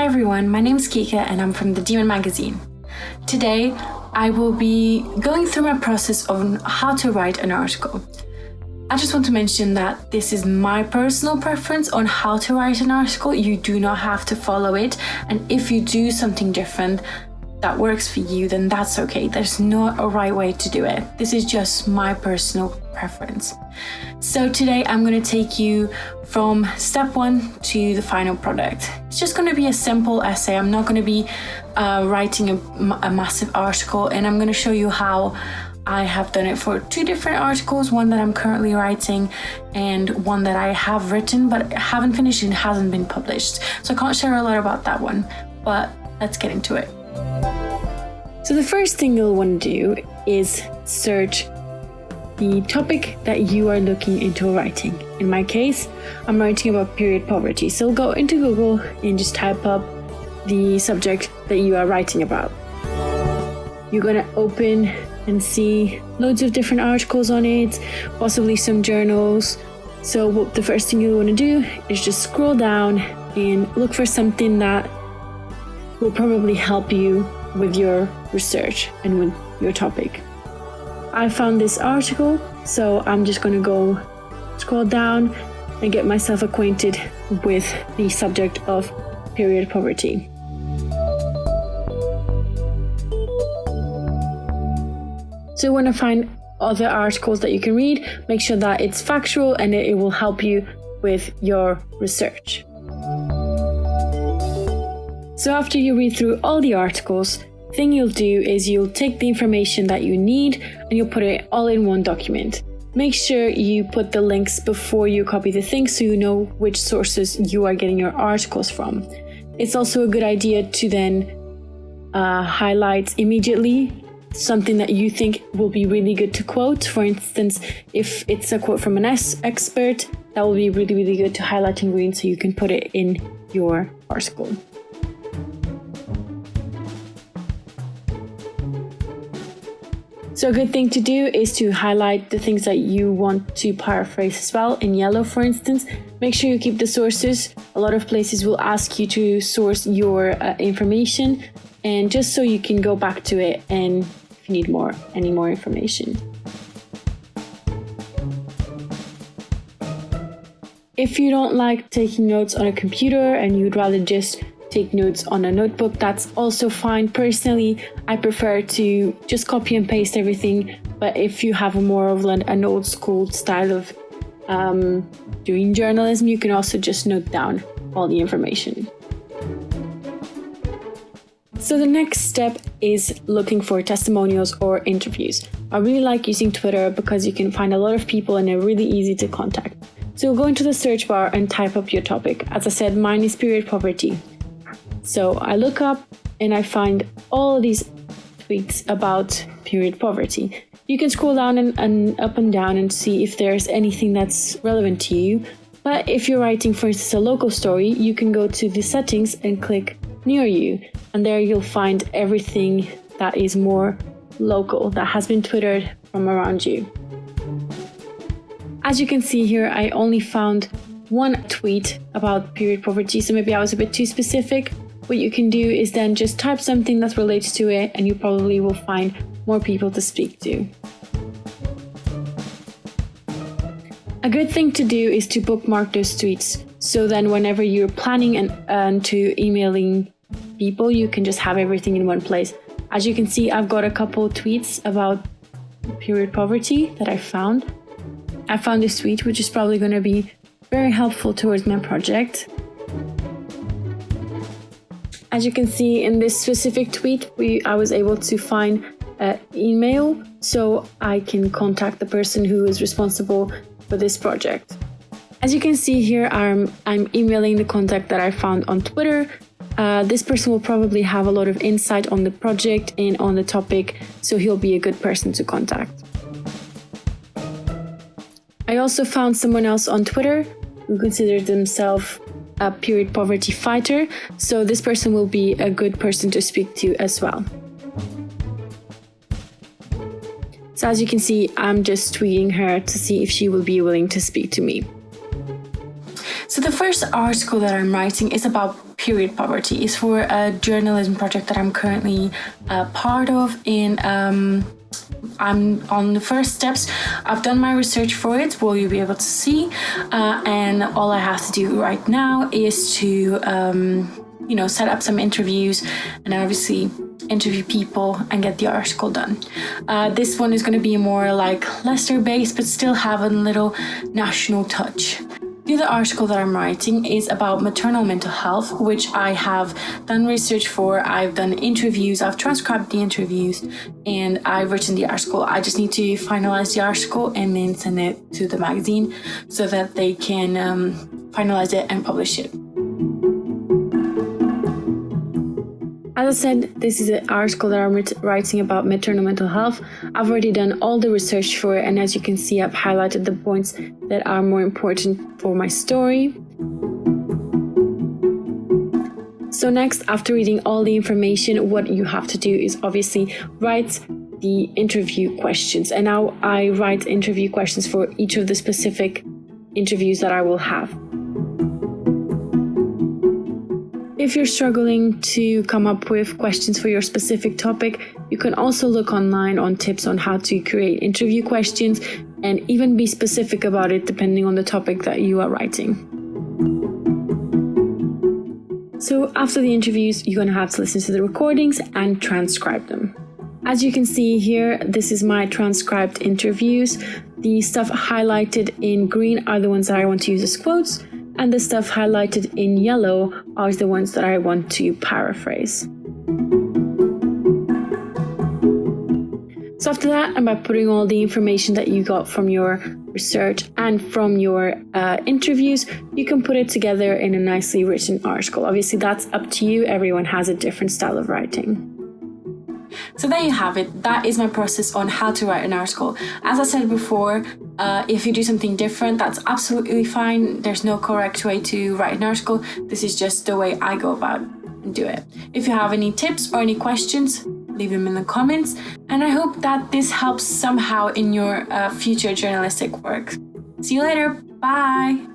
everyone, my name is Kika and I'm from the Demon magazine. Today, I will be going through my process on how to write an article. I just want to mention that this is my personal preference on how to write an article. You do not have to follow it, and if you do something different that works for you, then that's okay. There's not a right way to do it. This is just my personal preference. So today I'm going to take you from step one to the final product. It's just going to be a simple essay. I'm not going to be writing a massive article, and I'm going to show you how I have done it for two different articles, one that I'm currently writing and one that I have written but haven't finished and hasn't been published. So I can't share a lot about that one, but let's get into it. So the first thing you'll want to do is search the topic that you are looking into writing. In my case, I'm writing about period poverty. So go into Google and just type up the subject that you are writing about. You're going to open and see loads of different articles on it, possibly some journals. So the first thing you want to do is just scroll down and look for something that will probably help you with your research and with your topic. I found this article, so I'm just going to go scroll down and get myself acquainted with the subject of period poverty. So when I find other articles that you can read, make sure that it's factual and it will help you with your research. So after you read through all the articles, the thing you'll do is you'll take the information that you need and you'll put it all in one document. Make sure you put the links before you copy the thing so you know which sources you are getting your articles from. It's also a good idea to then highlight immediately something that you think will be really good to quote. For instance, if it's a quote from an expert, that will be really, really good to highlight in green so you can put it in your article. So a good thing to do is to highlight the things that you want to paraphrase as well in yellow, for instance. Make sure you keep the sources. A lot of places will ask you to source your information, and just so you can go back to it and if you need any more information. If you don't like taking notes on a computer and you'd rather just take notes on a notebook, that's also fine. Personally, I prefer to just copy and paste everything, but if you have a more of an old school style of doing journalism, you can also just note down all the information. So the next step is looking for testimonials or interviews. I really like using Twitter because you can find a lot of people and they're really easy to contact. So go into the search bar and type up your topic. As I said, mine is period poverty. So I look up and I find all of these tweets about period poverty. You can scroll down and up and down and see if there's anything that's relevant to you. But if you're writing, for instance, a local story, you can go to the settings and click near you. And there you'll find everything that is more local, that has been twittered from around you. As you can see here, I only found one tweet about period poverty, so maybe I was a bit too specific. What you can do is then just type something that relates to it and you probably will find more people to speak to. A good thing to do is to bookmark those tweets, so then whenever you're planning and to emailing people, you can just have everything in one place. As you can see, I've got a couple tweets about period poverty that I found. I found this tweet, which is probably going to be very helpful towards my project. As you can see in this specific tweet, I was able to find an email so I can contact the person who is responsible for this project. As you can see here, I'm emailing the contact that I found on Twitter. This person will probably have a lot of insight on the project and on the topic, so he'll be a good person to contact. I also found someone else on Twitter who considered themselves a period poverty fighter, so this person will be a good person to speak to as well. So as you can see, I'm just tweeting her to see if she will be willing to speak to me. So the first article that I'm writing is about period poverty. It's for a journalism project that I'm currently part of, and I'm on the first steps. I've done my research for it, well, you'll be able to see, and all I have to do right now is to set up some interviews and obviously interview people and get the article done. This one is going to be more like Leicester based, but still have a little national touch. The other article that I'm writing is about maternal mental health, which I have done research for. I've done interviews, I've transcribed the interviews, and I've written the article. I just need to finalize the article and then send it to the magazine so that they can finalize it and publish it. As I said, this is an article that I'm writing about maternal mental health. I've already done all the research for it, and as you can see, I've highlighted the points that are more important for my story. So next, after reading all the information, what you have to do is obviously write the interview questions. And now I write interview questions for each of the specific interviews that I will have. If you're struggling to come up with questions for your specific topic, you can also look online on tips on how to create interview questions and even be specific about it depending on the topic that you are writing. So after the interviews, you're going to have to listen to the recordings and transcribe them. As you can see here, this is my transcribed interviews. The stuff highlighted in green are the ones that I want to use as quotes, and the stuff highlighted in yellow are the ones that I want to paraphrase. So after that, and by putting all the information that you got from your research and from your interviews, you can put it together in a nicely written article. Obviously, that's up to you. Everyone has a different style of writing. So there you have it. That is my process on how to write an article. As I said before, if you do something different, that's absolutely fine. There's no correct way to write an article. This is just the way I go about and do it. If you have any tips or any questions, leave them in the comments. And I hope that this helps somehow in your future journalistic work. See you later. Bye.